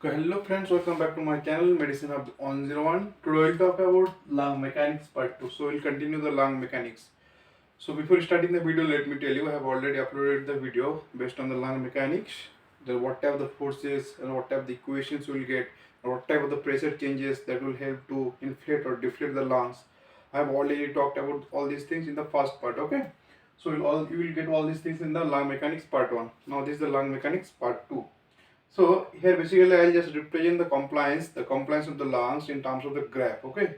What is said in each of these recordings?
Okay, hello friends, welcome back to my channel Medicine Hub 101. Today we'll talk about lung mechanics part 2. So we'll continue the lung mechanics. So before starting the video, let me tell you, I have already uploaded the video based on the lung mechanics, what type of the forces and what type of the equations you will get, and what type of the pressure changes that will help to inflate or deflate the lungs. I have already talked about all these things in the first part, okay? So you will get all these things in the lung mechanics part 1. Now this is the lung mechanics part 2. So here basically I'll just represent the compliance of the lungs in terms of the graph. Okay,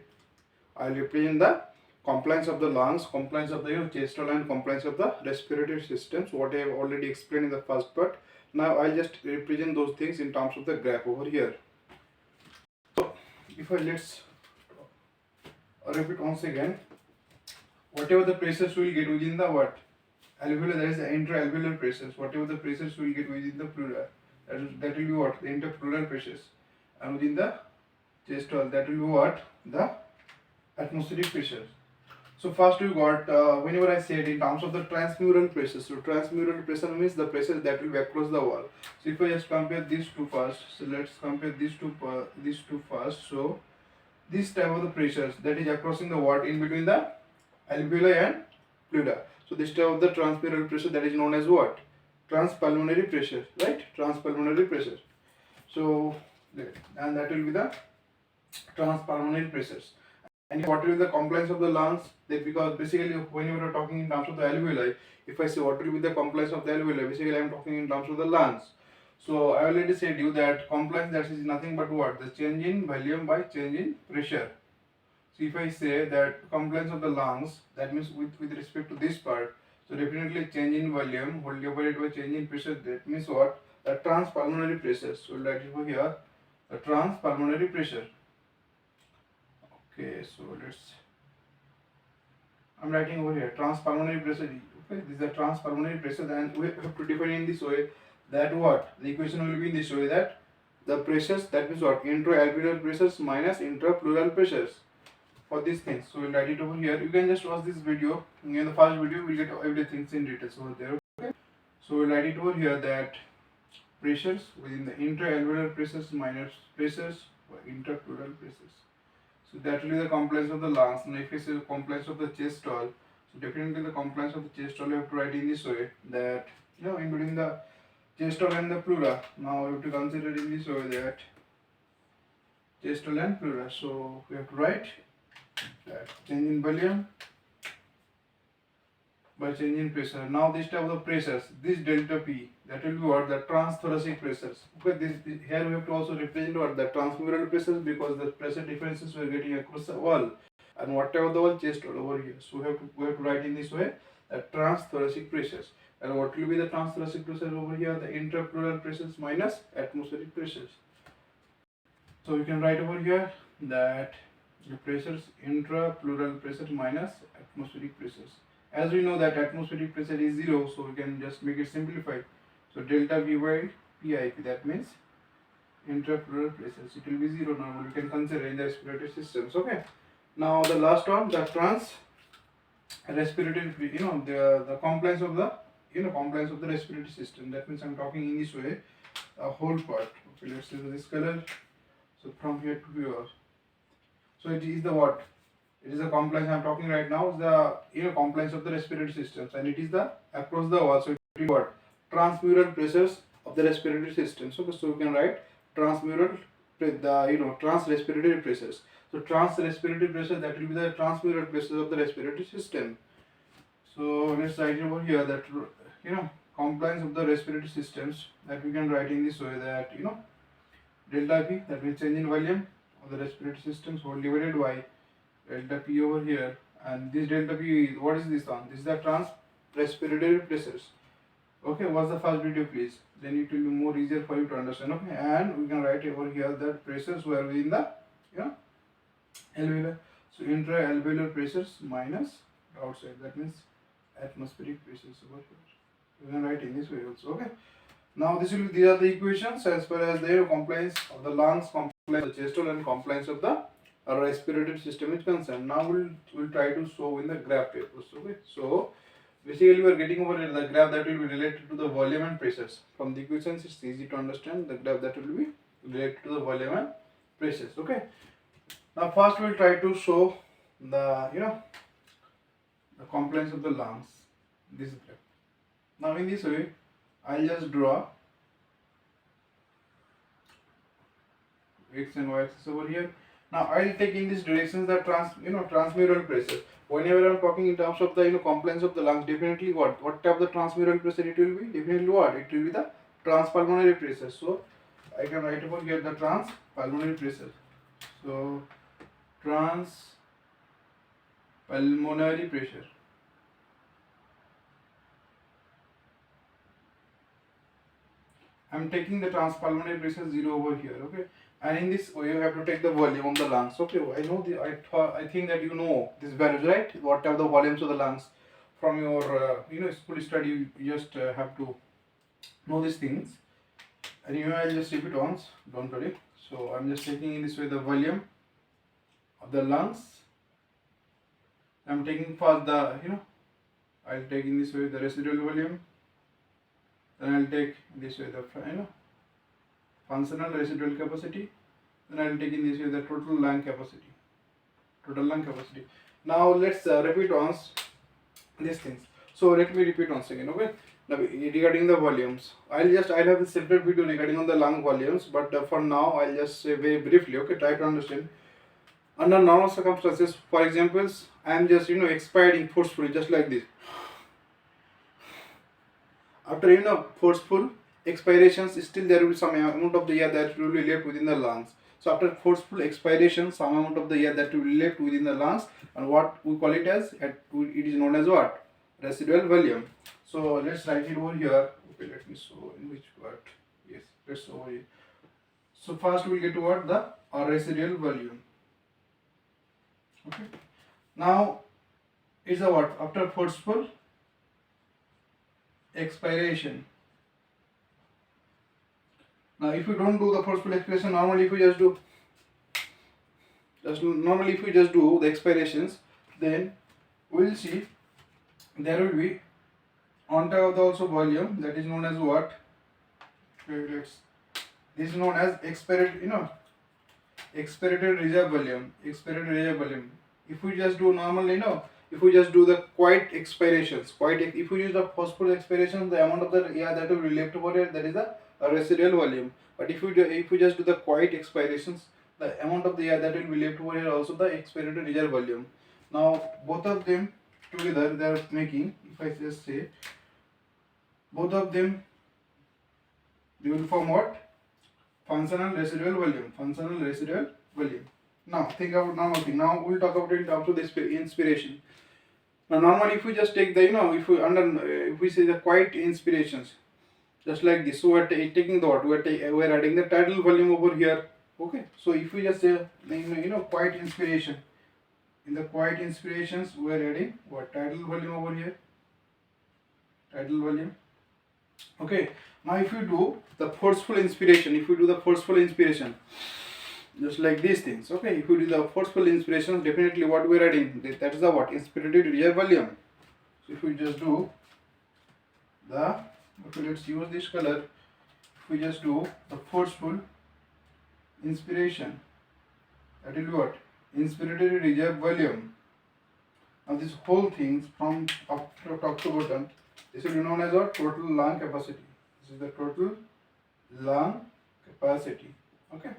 I'll represent the compliance of the lungs, compliance of the chest wall, and compliance of the respiratory systems. What I have already explained in the first part. Now I'll just represent those things in terms of the graph over here. So if I let's repeat once again, whatever the pressures we will get within the what alveolar, that is the intra-alveolar pressures. Whatever the pressures we will get within the pleura, that will be what? The interpleural pressures. And within the chest wall, that will be what? The atmospheric pressures. So first we got, whenever I said in terms of the transmural pressures, so transmural pressure means the pressure that will be across the wall. So if I just compare these two first, so let's compare these two first. So this type of the pressures that is crossing the wall in between the alveoli and pleura. So this type of the transmural pressure, that is known as what? Transpulmonary pressure, right? Transpulmonary pressure. So, and that will be the transpulmonary pressures. And what will be the compliance of the lungs? That because basically when you are talking in terms of the alveoli, if I say what will be the compliance of the alveoli, basically I am talking in terms of the lungs. So I already said you that compliance, that is nothing but what? The change in volume by change in pressure. So if I say that compliance of the lungs, that means with respect to this part, so definitely change in volume divided by change in pressure, that means what? The transpulmonary pressure. So we'll write it over here, the transpulmonary pressure. Okay, so I'm writing over here, transpulmonary pressure. Okay, this is the transpulmonary pressure, and we have to define in this way that what? The equation will be in this way, that the pressures, that means what? Intra-alveolar pressures minus intrapleural pressures. For these things, so we'll write it over here. You can just watch this video. In the first video we'll get everything in details over there. Okay, so we'll write it over here that pressures within the intra-alveolar pressures minus pressures for intrapleural pressures. So that will be the compliance of the lungs. Now if it's the compliance of the chest wall, so definitely the compliance of the chest wall you have to write in this way, that in between the chest wall and the pleura, now we have to consider in this way that chest wall and pleura. So we have to write that change in volume by change in pressure. Now this type of pressures, this delta P, that will be what? The transthoracic pressures. Okay, this here we have to also represent what? The transmural pressures, because the pressure differences we are getting across the wall, and whatever the wall chest wall over here. So we have to write in this way that transthoracic pressures. And what will be the transthoracic pressures over here? The intrapleural pressures minus atmospheric pressures. So we can write over here that the pressures, intrapleural pressure minus atmospheric pressures. As we know that atmospheric pressure is 0, so we can just make it simplified. So delta V by PIP, that means intrapleural pressures, it will be 0 now. We can consider in the respiratory systems. Okay. Now the last one, the respiratory, the compliance of the compliance of the respiratory system. That means I'm talking in this way, a whole part. Okay, let's use this color. So from here to here. So it is the what? It is the compliance I am talking right now, is the compliance of the respiratory systems, and it is the across the wall. So it is what? Transmural pressures of the respiratory systems. Okay, so we can write transmural, the transrespiratory pressures. So transrespiratory pressure, that will be the transmural pressures of the respiratory system. So let's write over here that compliance of the respiratory systems, that we can write in this way, that delta P, that means change in volume of the respiratory systems, whole divided by delta P over here. And this delta P, what is this one? This is the respiratory pressures. Okay, what's the first video please? Then it will be more easier for you to understand. Okay, and we can write over here that pressures were within the alveolar. So intra-alveolar pressures minus outside, that means atmospheric pressures over here. We can write in this way also. Okay. Now these are the equations as far as the compliance of the lungs, compliance of the chest wall, and compliance of the respiratory system is concerned. Now we'll try to show in the graph papers. Okay, so basically we are getting over the graph that will be related to the volume and pressures. From the equations it's easy to understand. The graph that will be related to the volume and pressures. Okay. Now first we'll try to show the the compliance of the lungs. This graph. Now in this way, I'll just draw x and y axis over here. Now I'll take in this directions the transmural pressure. Whenever I'm talking in terms of the compliance of the lungs, definitely what type of the transmural pressure it will be? Definitely what? It will be the transpulmonary pressure. So I can write over here the transpulmonary pressure. So transpulmonary pressure. I'm taking the transpulmonary pressure 0 over here, okay? And in this way, you have to take the volume of the lungs. Okay, I know I think that you know this values, right? What are the volumes of the lungs from your school study? You just have to know these things. And I'll just repeat once. Don't worry. So I'm just taking in this way the volume of the lungs. I'm taking first the I'll take in this way the residual volume. Then I'll take this way the functional residual capacity. Then I'll take in this way the total lung capacity. Now let's repeat once these things. So let me repeat once again. Okay. Now regarding the volumes, I'll have a separate video regarding on the lung volumes, but for now I'll just say very briefly. Okay. Try to understand. Under normal circumstances, for examples, I am just expiring forcefully, just like this. After forceful expirations, still there will be some amount of the air that will be left within the lungs. So after forceful expiration, some amount of the air that will be left within the lungs, and what we call it as, it is known as what? Residual volume. So let's write it over here. Okay, let me show in which part. Yes, let's over here. So first we'll get to what? The residual volume. Okay. Now is a what? After forceful expiration. Now if you don't do the forceful expiration, normally if you just do the expirations, then we will see there will be on top of the also volume, that is known as what? This is known as expirated reserve volume. If we just do normally, if we just do the quiet expirations, if we use the forceful expirations, the amount of the air that will be left over here, that is the residual volume. But if we just do the quiet expirations, the amount of the air that will be left over here also the expirated reserve volume. Now both of them together they are making, if I just say, both of them, they will form what? Functional residual volume. Now think about normal thing. Now we'll talk about it in terms of the inspiration. Now normally if we just take the if we say the quiet inspirations, just like this, so we're taking the what? We're adding the tidal volume over here. Okay, so if we just say quiet inspiration, in the quiet inspirations we're adding what? Tidal volume over here. Okay, now if you do the forceful inspiration, just like these things, okay, if you do the forceful inspirations, definitely what we're adding, that is the what? Inspirated reserve volume. So if we just do the, okay, let's use this color. If we just do the forceful inspiration, that will be what? Inspirated reserve volume. Now this whole thing from top to bottom, this will be known as what? Total lung capacity. This is the total lung capacity. Okay.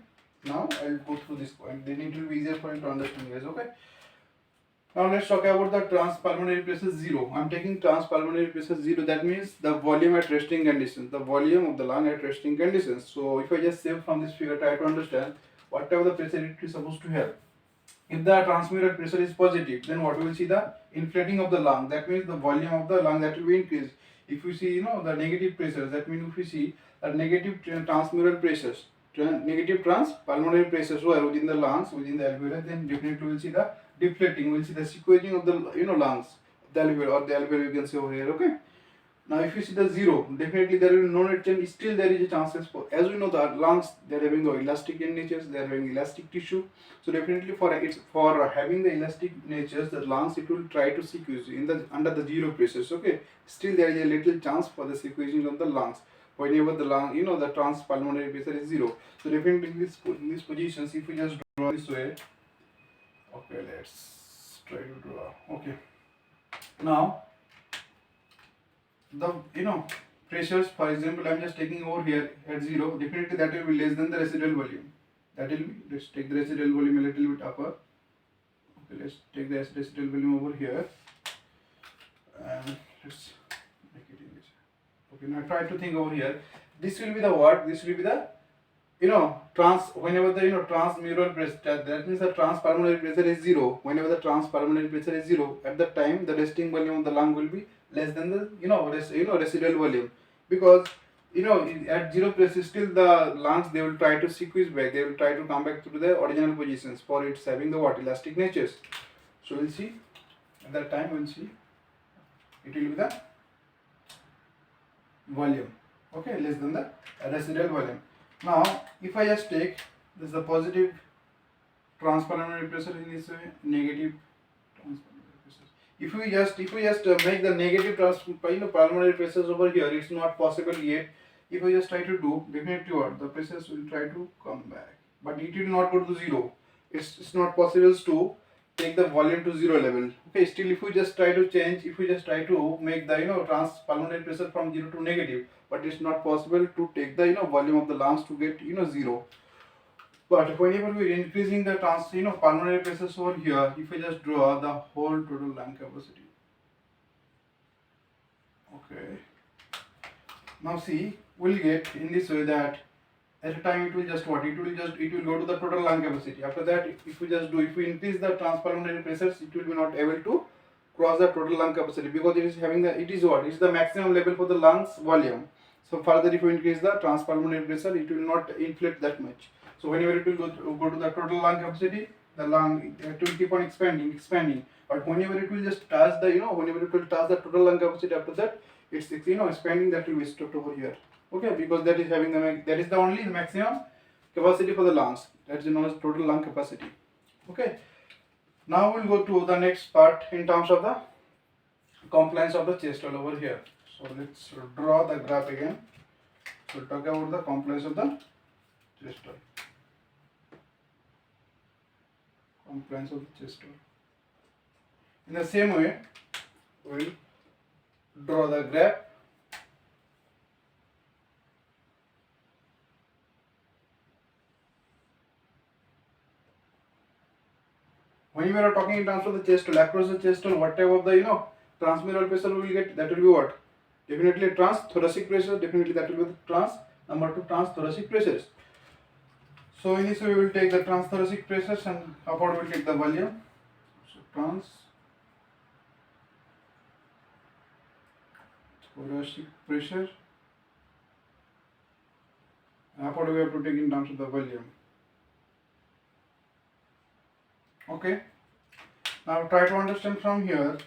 Now I'll go through this point. Then it will be easier for you to understand, guys. Okay. Now let's talk about the transpulmonary pressure 0. I'm taking transpulmonary pressure 0. That means the volume at resting conditions. The volume of the lung at resting conditions. So if I just save from this figure, try to understand whatever the pressure it is supposed to have. If the transmural pressure is positive, then what we will see? The inflating of the lung. That means the volume of the lung that will be increased. If we see the negative pressures, that means if we see the negative transmural pressures, negative transpulmonary pressures were within the lungs, within the alveoli, then definitely we will see the deflating. We will see the sequencing of the lungs, the alveoli, or the alveoli you can see over here. Okay. Now if you see the 0, definitely there will be no net change. Still there is a chances for, as we know, the lungs, they are having the elastic in natures, they are having elastic tissue. So definitely for having the elastic natures, the lungs, it will try to sequence in the under the 0 pressures. Okay, still there is a little chance for the sequencing of the lungs. whenever the lung, the transpulmonary pressure is 0. So definitely in this positions, if we just draw this way, okay, let's try to draw. Okay, now the pressures, for example, I'm just taking over here at 0. Definitely that will be less than the residual volume. That will be, let's take the residual volume a little bit upper. Okay, let's take the residual volume over here and let's make it in this. Okay, now try to think over here. This will be the what? This will be the whenever the transmural pressure, that means the transpulmonary pressure is 0. Whenever the transpulmonary pressure is 0, at the time the resting volume of the lung will be less than the residual volume, because at 0 pressure still the lungs, they will try to squeeze back, they will try to come back to the original positions for its having the what, elastic natures. So we'll see at that time, we'll see it will be the volume, okay, less than the residual volume. Now if I just take this, the positive transpulmonary pressure in this way, negative transpulmonary pressure. If we just make the negative pulmonary pressures over here, it's not possible yet. If I just try to do, definitely what, the pressures will try to come back, but it will not go to 0. It's not possible to take the volume to 0 level. Okay, still if we just try to change, if we just try to make the transpulmonary pressure from 0 to negative, but it's not possible to take the volume of the lungs to get 0. But whenever we are increasing the pulmonary pressures over here, if I just draw the whole total lung capacity, okay, now see, we'll get in this way that at a time it will just what, it will go to the total lung capacity. After that, if we increase the transpulmonary pressures, it will be not able to cross the total lung capacity, because it is the maximum level for the lungs volume. So further, if we increase the transpulmonary pressure, it will not inflate that much. So whenever it will go to the total lung capacity, the lung, it will keep on expanding. But whenever it will just touch the whenever it will touch the total lung capacity, after that it's expanding, that will be stopped over here. Okay, because that is having that is the only maximum capacity for the lungs. That is known as total lung capacity. Okay. Now we'll go to the next part in terms of the compliance of the chest wall over here. So let's draw the graph again. So talk about the compliance of the chest wall. Compliance of the chest wall. In the same way, we'll draw the graph. When we are talking in terms of the chest wall, across the chest wall, whatever the transmural pressure we will get, that will be what? Definitely transthoracic pressure. Definitely that will be the number 2 transthoracic pressures. So in this way, we will take the transthoracic pressures and upward we will take the volume. So transthoracic pressure, and upward we have to take in terms of the volume. Okay. Now try to understand from here.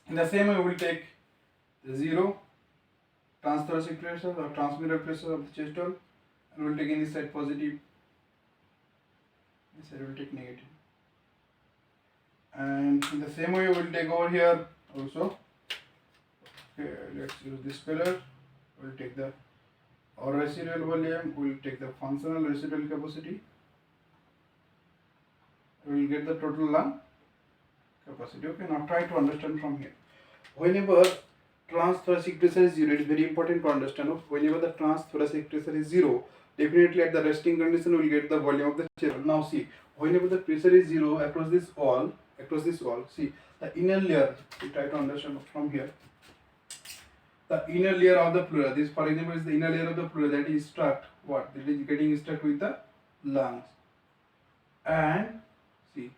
In the same way, we will take the 0 transthoracic pressure or transmural pressure of the chest wall, and we will take in this side positive. This side we will take negative. And in the same way, we will take over here also. Okay, let's use this color. We will take the residual volume. We will take the functional residual capacity. We will get the total lung capacity. Okay, now try to understand from here. Whenever transthoracic pressure is 0, it is very important to understand. Whenever the transthoracic pressure is 0, definitely at the resting condition we will get the volume of the chest. Now see, whenever the pressure is 0 across this wall, see the inner layer. We try to understand from here. The inner layer of the pleura. This, for example, is the inner layer of the pleura that is stuck. What? That is getting stuck with the lungs. And see,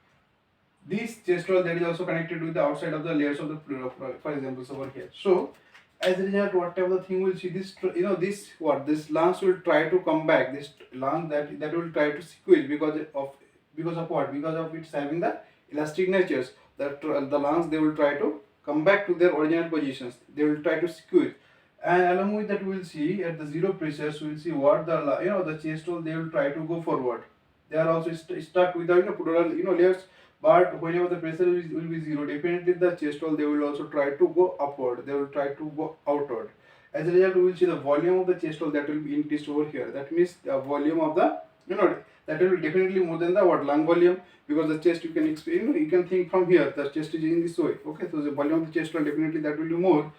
this chest wall that is also connected with the outside of the layers of the pleura, for example, over here. So as a result, whatever the thing will see, this this lungs will try to come back. This lung that will try to squeeze because of what? Because of its having the elastic natures. That the lungs, they will try to come back to their original positions. They will try to squeeze, and along with that, we will see at the 0 pressures, we will see what the chest wall, they will try to go forward. They are also stuck with the pleural layers. But whenever the pressure will be 0, definitely the chest wall, they will also try to go upward. They will try to go outward. As a result, we will see the volume of the chest wall that will be increased over here. That means the volume of the, that will be definitely more than the what, lung volume, because the chest you can experience, you can think from here, the chest is in this way. Okay, so the volume of the chest wall definitely that will be more.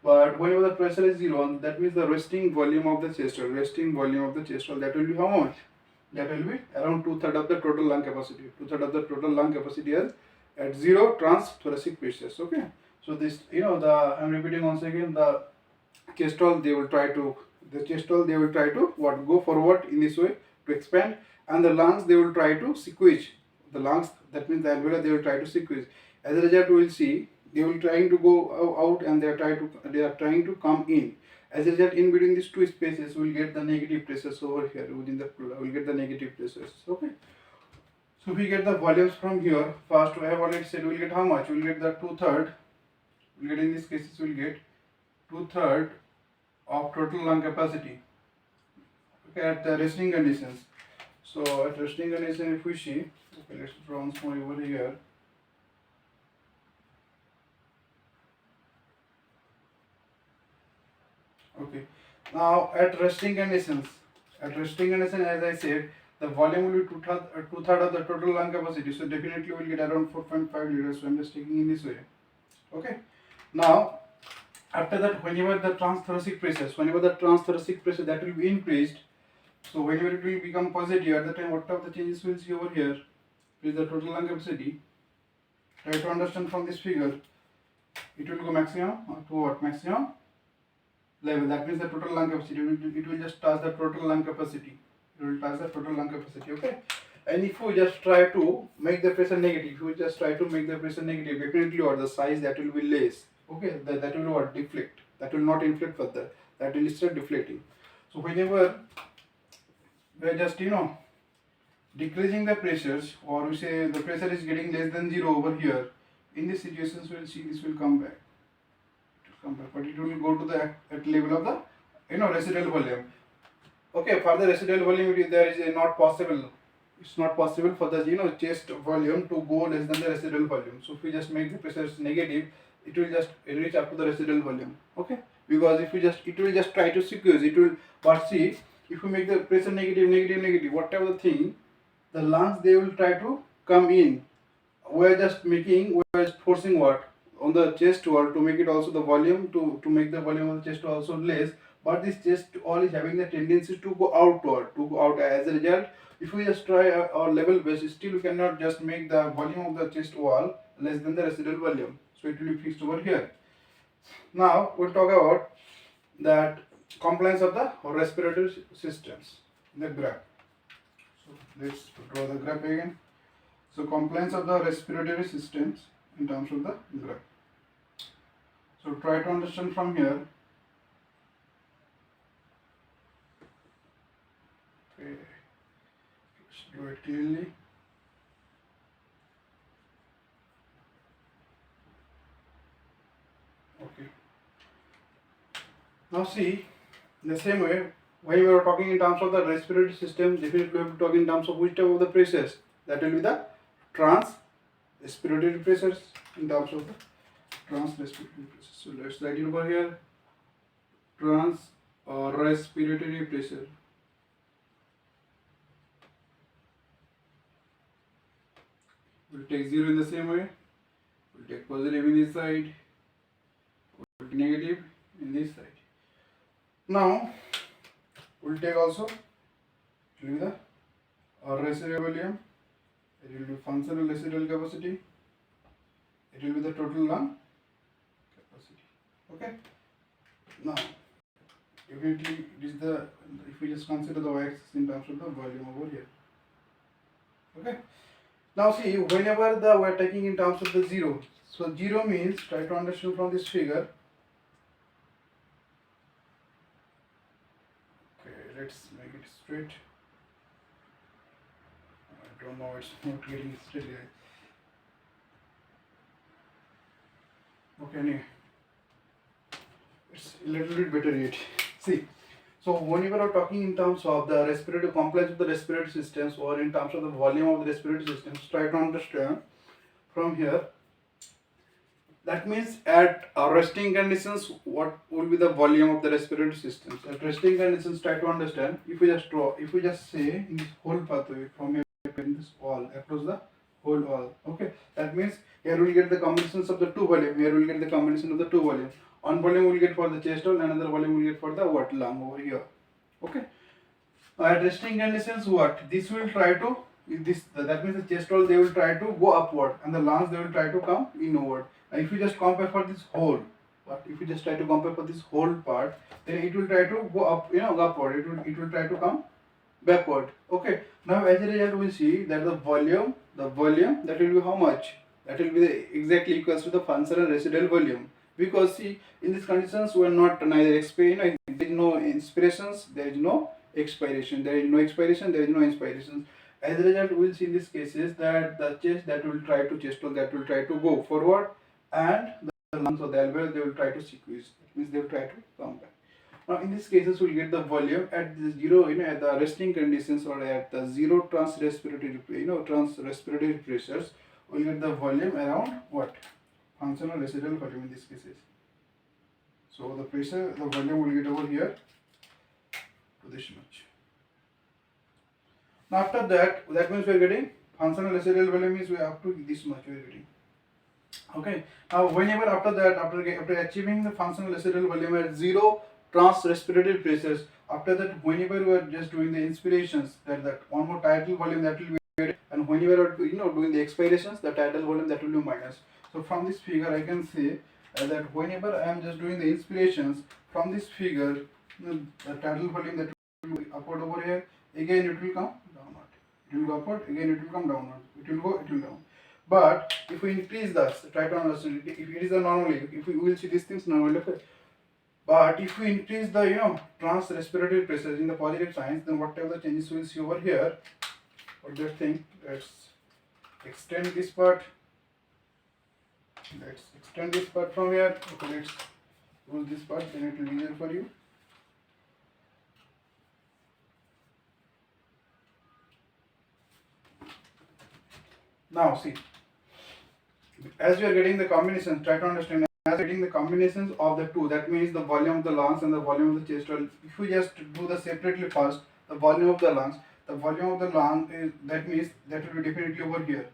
But whenever the pressure is 0, that means the resting volume of the chest wall, that will be how much? That will be around 2/3 of the total lung capacity. 2/3 of the total lung capacity is at 0 transthoracic pressures. Okay, so this, I'm repeating once again, the chest wall they will try to what, go forward in this way to expand, and the lungs they will try to squeeze. The lungs, that means the alveoli, they will try to squeeze. As a result, we will see they will trying to go out, and they are trying to come in. As a result, in between these two spaces, we will get the negative pressures over here within the pleura. We will get the negative pressures. Okay. So we get the volumes from here. First, I have already said we will get how much? We will get the 2/3. We will get, in this cases we will get 2/3 of total lung capacity. Okay, at the resting conditions. So at resting condition, if we see, okay, let's draw once more over here. Okay, now at resting conditions, as I said, the volume will be 2/3 of the total lung capacity. So definitely we'll get around 4.5 liters. So I'm just taking in this way. Okay, now after that, whenever the transthoracic pressure that will be increased, so whenever it will become positive, at the time what are the changes we'll see over here is the total lung capacity. Try to understand from this figure. It will go maximum to what? Maximum level. That means the total lung capacity. It will just touch the total lung capacity. Okay. And if we just try to make the pressure negative, definitely or the size that will be less. Okay, that will what? Deflect. That will not inflate further. That will start deflating. So whenever we are just decreasing the pressures, or we say the pressure is getting less than 0 over here, in these situations we will see this will come back. But it will go to the at level of the residual volume. Okay, for the residual volume there is not possible. It's not possible for the chest volume to go less than the residual volume. So if we just make the pressures negative, it will just reach up to the residual volume. Okay, because if it will just try to squeeze. It will, but see, if we make the pressure negative, whatever the thing, the lungs they will try to come in. We are just forcing what on the chest wall to make it also the volume to make the volume of the chest also less. But this chest wall is having the tendency to go outward, As a result, if we just try our level base, still we cannot just make the volume of the chest wall less than the residual volume. So it will be fixed over here. Now we'll talk about that compliance of the respiratory systems. The graph. So let's draw the graph again. So compliance of the respiratory systems in terms of the graph. So try to understand from here. Okay, let's draw it clearly. Okay. Now see, in the same way, when we are talking in terms of the respiratory system, definitely we have to talk in terms of which type of the pressures. That will be the trans-respiratory pressures, in terms of the trans-respiratory pressures. So let's write it over here. Trans-respiratory pressure. We'll take 0 in the same way. We'll take positive in this side. We'll take negative in this side. Now we'll take also the residual volume. It will be functional residual capacity. It will be the total lung capacity. Okay. Now, definitely it is the, if we just consider the y-axis in terms of the volume over here. Okay. Now see, whenever we are taking in terms of the 0. So 0 means, try to understand from this figure. Okay, let's make it straight. I don't know, it's not getting straight here. Okay, anyway, it's a little bit better yet. See, so whenever we are talking in terms of the respiratory compliance of the respiratory systems, or in terms of the volume of the respiratory systems, try to understand from here. That means at resting conditions, what will be the volume of the respiratory system? So at resting conditions, try to understand. If we just draw, if we just say in this whole pathway from here in this wall across the whole wall, okay. That means here we will get the combinations of the two volume. Here we will get the combination of the two volume. One volume we will get for the chest wall, another volume we will get for the what lung over here. Okay. At resting conditions, what this will try to this that means the chest wall they will try to go upward and the lungs they will try to come inward. Now if you just compare for this whole, but if you just try to compare for this whole part, then it will try to go up, upward. It will try to come backward. Okay. Now as a result, we see that the volume that will be how much? That will be exactly equals to the functional residual volume. Because see, in these conditions, we are not neither expiring, there is no inspirations, there is no expiration, there is no expiration, there is no inspiration. As a result, we will see in these cases that the chest that will try to chest wall that will try to go forward, and the lungs or the alveoli they will try to squeeze. That means they will try to come back. Now in these cases, we will get the volume at the zero, at the resting conditions or at the zero trans-respiratory pressures. We will get the volume around what? Functional residual volume in these cases. So the pressure, the volume will get over here to this much. Now after that, that means we are getting functional residual volume is we up to this much we are getting. Okay. Now whenever after that, after achieving the functional residual volume at zero trans-respiratory pressures, after that whenever we are just doing the inspirations, that one more tidal volume that will be added, and whenever we are doing the expirations, the tidal volume that will be minus. So from this figure I can say that whenever I am just doing the inspirations, from this figure the tidal volume that will be upward over here, again it will come downward. It will go upward, again it will come downward. It will go, it will down. But if we increase this, try to understand it, if it is a normally, if we will see these things normally, okay. But if we increase the trans-respiratory pressures in the positive signs, then whatever the changes we will see over here, what do you think? Let's extend this part. Let's extend this part from here. Okay, let's use this part, then it will be easier for you. Now see, as we are getting the combinations, try to understand, as we are getting the combinations of the two, that means the volume of the lungs and the volume of the chest wall. If we just do the separately first, the volume of the lungs is, that means that will be definitely over here.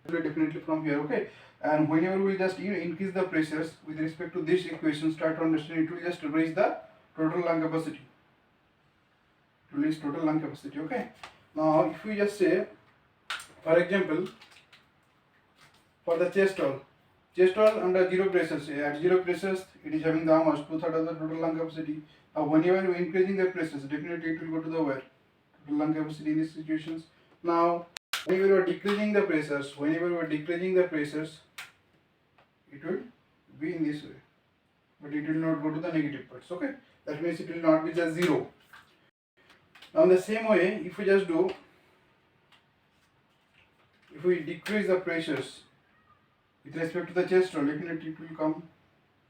It will be definitely from here, okay. And whenever we just increase the pressures with respect to this equation, try to understand, it will just raise the total lung capacity. It will raise total lung capacity, okay. Now if we just say, for example, for the chest wall under zero pressures, at zero pressures it is having the how much? 2/3 of the total lung capacity. Now whenever we are increasing the pressures, definitely it will go to the where? Total lung capacity in these situations. Now whenever we are decreasing the pressures, it will be in this way, but it will not go to the negative parts, okay. That means it will not be just zero. Now in the same way, if we just do, if we decrease the pressures with respect to the chest wall, definitely it will come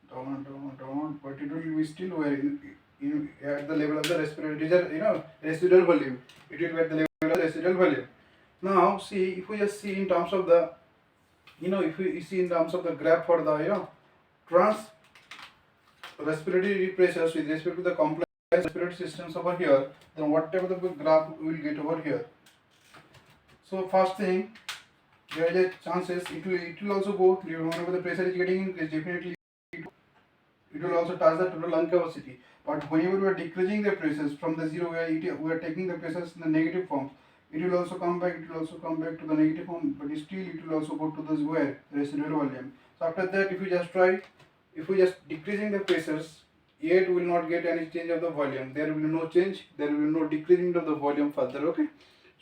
down, but it will be still where at the level of the residual volume. It will be at the level of the residual volume. Now see, if we just see in terms of the, if we see in terms of the graph for the trans respiratory pressures with respect to the complex respiratory systems over here, then whatever the graph we will get over here. So first thing, there is a chances it will also go, whenever the pressure is getting increased, definitely it will also touch the total lung capacity. But whenever we are decreasing the pressures from the zero, we are taking the pressures in the negative form, it will also come back, to the negative form, but still it will also go to the where? Residual volume. So after that, if we just decreasing the pressures, yet we will not get any change of the volume. There will be no change, there will be no decreasing of the volume further, okay.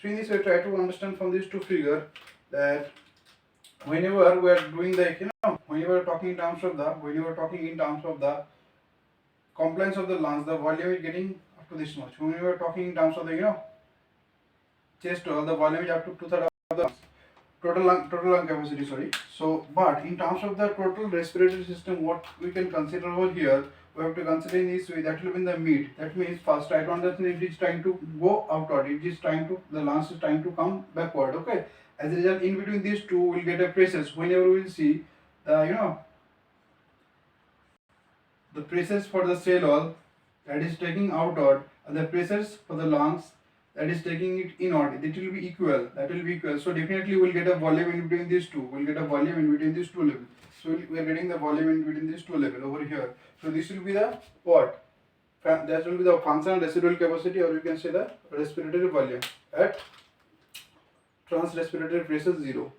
So in this way, try to understand from these two figures that whenever we are doing the, whenever we are talking in terms of the compliance of the lungs, the volume is getting up to this much. Whenever we are talking in terms of the, chest wall, the volume is up to 2/3 of the total lung capacity, sorry. So, but in terms of the total respiratory system, what we can consider over here, we have to consider in this way, that will be in the mid. That means first try to understand it is trying to go outward, the lungs is trying to come backward, okay. As a result, in between these two, we'll get a pressures. Whenever we will see the, the pressures for the cell wall that is taking outward and the pressures for the lungs that is taking it inward, it will be equal. That will be equal. So definitely we'll get a volume in between these two. We'll get a volume in between these two levels. So we are getting the volume in between these two levels over here. So this will be the what? That will be the functional residual capacity, or you can say the respiratory volume at transrespiratory pressure 0.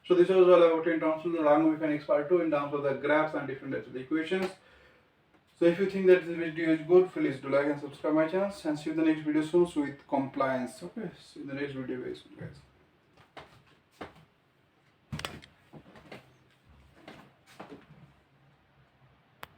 So this was all about in terms of the lung mechanics part 2 in terms of the graphs and different types of the equations. So if you think that this video is good, please do like and subscribe my channel, and see you in the next video soon with compliance. Okay, see you in the next video guys.